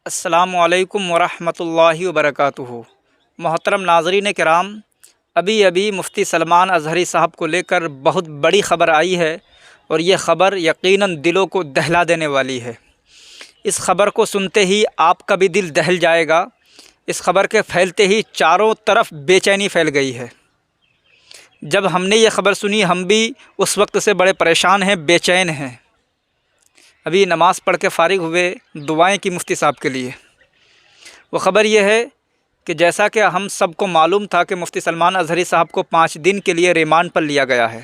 अस्सलामुअलैकुम वरहमतुल्लाहि वबरकातुहू। मोहतरम नाज़रीन किराम, अभी अभी मुफ्ती सलमान अज़हरी साहब को लेकर बहुत बड़ी ख़बर आई है और ये ख़बर यकीनन दिलों को दहला देने वाली है। इस ख़बर को सुनते ही आपका भी दिल दहल जाएगा। इस ख़बर के फैलते ही चारों तरफ बेचैनी फैल गई है। जब हमने ये ख़बर सुनी हम भी उस वक्त से बड़े परेशान हैं, बेचैन हैं। अभी नमाज़ पढ़ के फ़ारिग हुए, दुआएं की मुफ्ती साहब के लिए। वो ख़बर यह है कि जैसा कि हम सबको मालूम था कि मुफ्ती सलमान अज़हरी साहब को 5 दिन के लिए रिमांड पर लिया गया है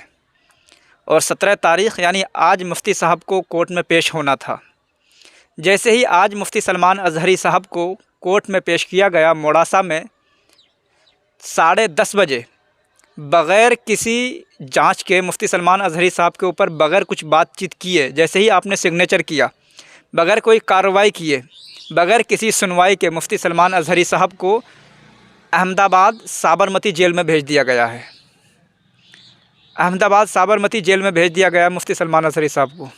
और 17 तारीख़ यानी आज मुफ्ती साहब को कोर्ट में पेश होना था। जैसे ही आज मुफ्ती सलमान अज़हरी साहब को कोर्ट में पेश किया गया, मोड़ासा में 10:30 बजे बग़ैर किसी जांच के मुफ्ती सलमान अज़हरी साहब के ऊपर बग़ैर कुछ बातचीत किए, जैसे ही आपने सिग्नेचर किया, बग़ैर कोई कार्रवाई किए, बग़ैर किसी सुनवाई के मुफ्ती सलमान अज़हरी साहब को अहमदाबाद साबरमती जेल में भेज दिया गया है। अहमदाबाद साबरमती जेल में भेज दिया गया मुफ्ती सलमान अज़हरी साहब को।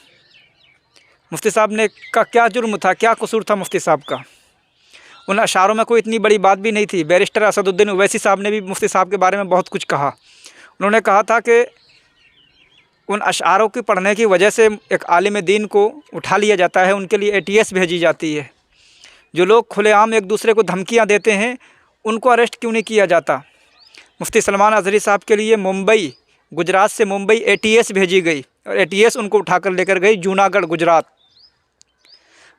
मुफ्ती साहब ने का क्या जुर्म था, क्या कसूर था मुफ्ती साहब का? उन अशारों में कोई इतनी बड़ी बात भी नहीं थी। बैरिस्टर असदुद्दीन ओवैसी साहब ने भी मुफ्ती साहब के बारे में बहुत कुछ कहा। उन्होंने कहा था कि उन अशारों की पढ़ने की वजह से एक आलिम दीन को उठा लिया जाता है, उनके लिए ATS भेजी जाती है। जो लोग खुलेआम एक दूसरे को धमकियां देते हैं उनको अरेस्ट क्यों नहीं किया जाता? मुफ्ती सलमान अज़हरी साहब के लिए मुंबई, गुजरात से मुंबई ATS भेजी गई और ATS उनको उठाकर लेकर गई जूनागढ़, गुजरात।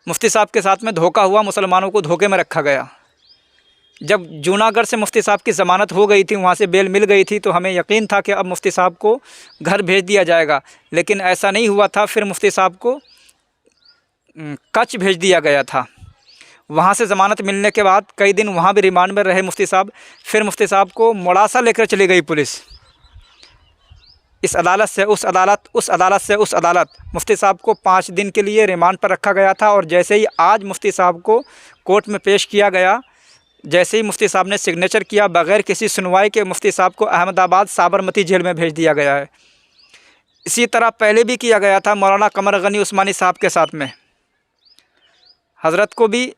मुफ्ती साहब के साथ में धोखा हुआ, मुसलमानों को धोखे में रखा गया। जब जूनागढ़ से मुफ्ती साहब की ज़मानत हो गई थी, वहाँ से बेल मिल गई थी, तो हमें यकीन था कि अब मुफ्ती साहब को घर भेज दिया जाएगा, लेकिन ऐसा नहीं हुआ था। फिर मुफ्ती साहब को कच्छ भेज दिया गया था। वहाँ से ज़मानत मिलने के बाद कई दिन वहाँ भी रिमांड में रहे मुफ्ती साहब। फिर मुफ्ती साहब को मोड़ासा लेकर चली गई पुलिस। इस अदालत से उस अदालत, उस अदालत से उस अदालत। मुफ्ती साहब को 5 दिन के लिए रिमांड पर रखा गया था और जैसे ही आज मुफ्ती साहब को कोर्ट में पेश किया गया, जैसे ही मुफ्ती साहब ने सिग्नेचर किया, बग़ैर किसी सुनवाई के मुफ्ती साहब को अहमदाबाद साबरमती जेल में भेज दिया गया है। इसी तरह पहले भी किया गया था मौलाना कमर गनी उस्मानी साहब के साथ में। हज़रत को भी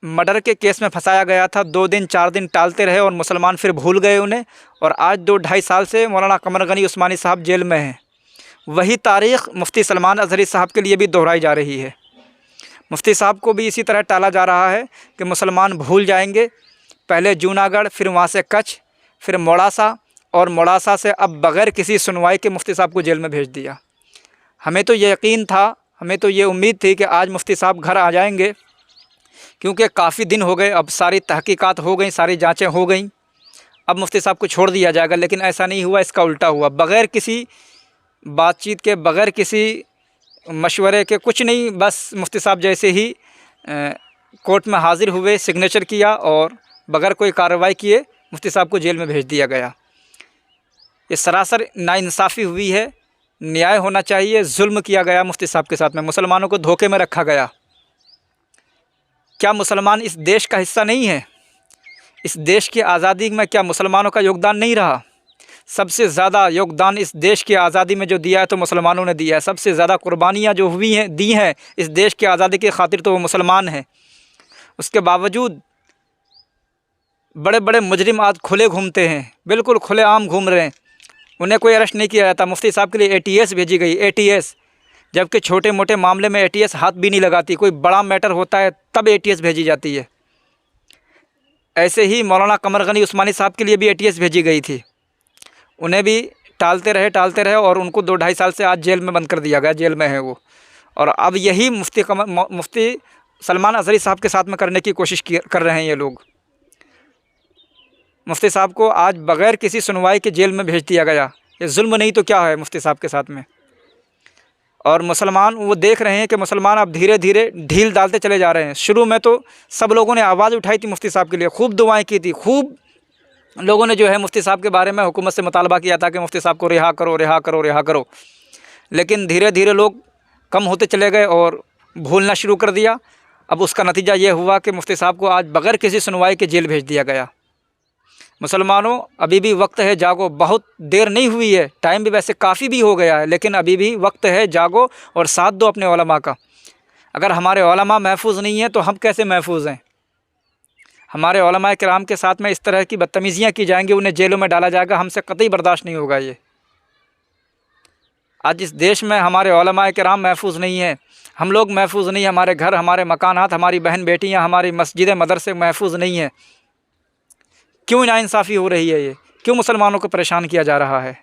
मर्डर के केस में फंसाया गया था। 2 दिन 4 दिन टालते रहे और मुसलमान फिर भूल गए उन्हें, और आज 2-2.5 साल से मौलाना कमर गनी उस्मानी साहब जेल में हैं। वही तारीख़ मुफ्ती सलमान अज़हरी साहब के लिए भी दोहराई जा रही है। मुफ्ती साहब को भी इसी तरह टाला जा रहा है कि मुसलमान भूल जाएंगे। पहले जूनागढ़, फिर वहाँ से कच्छ, फिर मोड़ासा, और मोड़ासा से अब बग़ैर किसी सुनवाई के मुफ्ती साहब को जेल में भेज दिया। हमें तो ये यकीन था, हमें तो ये उम्मीद थी कि आज मुफ्ती साहब घर आ जाएंगे, क्योंकि काफ़ी दिन हो गए, अब सारी तहकीकात हो गई, सारी जाँचें हो गई, अब मुफ्ती साहब को छोड़ दिया जाएगा। लेकिन ऐसा नहीं हुआ, इसका उल्टा हुआ। बग़ैर किसी बातचीत के, बग़ैर किसी मशवरे के, कुछ नहीं, बस मुफ्ती साहब जैसे ही कोर्ट में हाज़िर हुए, सिग्नेचर किया और बग़ैर कोई कार्रवाई किए मुफ्ती साहब को जेल में भेज दिया गया। ये सरासर नाइंसाफ़ी हुई है। न्याय होना चाहिए। जुल्म किया गया मुफ्ती साहब के साथ में, मुसलमानों को धोखे में रखा गया। क्या मुसलमान इस देश का हिस्सा नहीं है? इस देश की आज़ादी में क्या मुसलमानों का योगदान नहीं रहा? सबसे ज़्यादा योगदान इस देश की आज़ादी में जो दिया है तो मुसलमानों ने दिया है। सबसे ज़्यादा कुर्बानियाँ जो हुई हैं, दी हैं इस देश की आज़ादी की खातिर, तो वो मुसलमान हैं। उसके बावजूद बड़े बड़े मुजरिम आज खुले घूमते हैं, बिल्कुल खुलेआम घूम रहे हैं। उन्हें कोई अरेस्ट नहीं किया जाता। मुफ्ती साहब के लिए ATS भेजी गई, ATS, जबकि छोटे मोटे मामले में ATS हाथ भी नहीं लगाती। कोई बड़ा मैटर होता है तब ATS भेजी जाती है। ऐसे ही मौलाना कमर गनी उस्मानी साहब के लिए भी ATS भेजी गई थी। उन्हें भी टालते रहे और उनको 2-2.5 साल से आज जेल में बंद कर दिया गया, जेल में है वो। और अब यही मुफ्ती सलमान अज़हरी साहब के साथ में करने की कोशिश कर रहे हैं ये लोग। मुफ्ती साहब को आज बग़ैर किसी सुनवाई के जेल में भेज दिया गया। ये जुल्म नहीं तो क्या है मुफ्ती साहब के साथ में? और मुसलमान वो देख रहे हैं कि मुसलमान अब धीरे धीरे ढील डालते चले जा रहे हैं। शुरू में तो सब लोगों ने आवाज़ उठाई थी मुफ्ती साहब के लिए, खूब दुआएं की थी, खूब लोगों ने जो है मुफ्ती साहब के बारे में हुकूमत से मुतालबा किया था कि मुफ्ती साहब को रिहा करो, रिहा करो, रिहा करो। लेकिन धीरे धीरे लोग कम होते चले गए और भूलना शुरू कर दिया। अब उसका नतीजा ये हुआ कि मुफ्ती साहब को आज बग़ैर किसी सुनवाई के जेल भेज दिया गया। मुसलमानों, अभी भी वक्त है, जागो। बहुत देर नहीं हुई है, टाइम भी वैसे काफ़ी भी हो गया है, लेकिन अभी भी वक्त है, जागो और साथ दो अपने उलमा का। अगर हमारे उलमा महफूज नहीं हैं तो हम कैसे महफूज हैं? हमारे उलमा किराम के साथ में इस तरह की बदतमीज़ियाँ की जाएंगी, उन्हें जेलों में डाला जाएगा, हमसे कतई बर्दाश्त नहीं होगा ये। आज इस देश में हमारे उलमा किराम महफूज नहीं हैं, हम लोग महफूज नहीं हैं, हमारे घर, हमारे मकानात, हमारी बहन बेटियाँ, हमारी मस्जिद मदरसे महफूज नहीं हैं। क्यों नाइंसाफ़ी हो रही है ये? क्यों मुसलमानों को परेशान किया जा रहा है?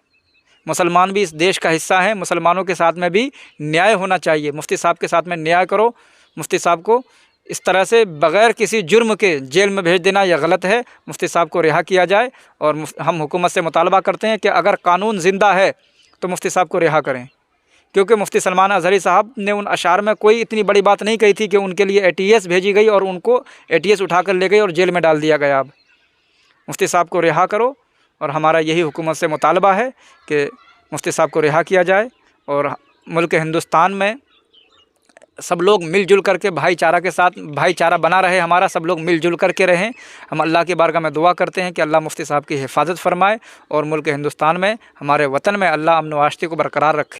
मुसलमान भी इस देश का हिस्सा हैं, मुसलमानों के साथ में भी न्याय होना चाहिए। मुफ्ती साहब के साथ में न्याय करो। मुफ्ती साहब को इस तरह से बग़ैर किसी जुर्म के जेल में भेज देना यह गलत है। मुफ्ती साहब को रिहा किया जाए और हम हुकूमत से मुतालबा करते हैं कि अगर कानून ज़िंदा है तो मुफ्ती साहब को रिहा करें, क्योंकि मुफ्ती सलमान अज़हरी साहब ने उन अशार में कोई इतनी बड़ी बात नहीं कही थी कि उनके लिए ATS भेजी गई और उनको ATS उठा कर ले गई और जेल में डाल दिया गया। अब मुफ्ती साहब को रिहा करो और हमारा यही हुकूमत से मुतालबा है कि मुफ्ती साहब को रिहा किया जाए और मुल्क हिंदुस्तान में सब लोग मिलजुल करके भाईचारा के साथ भाईचारा बना रहे, हमारा सब लोग मिलजुल करके रहें। हम अल्लाह की बारगाह में दुआ करते हैं कि अल्लाह मुफ्ती साहब की हिफाजत फरमाए और मुल्क हिंदुस्तान में, हमारे वतन में अल्लाह अमन व आशिकी को बरकरार रखे।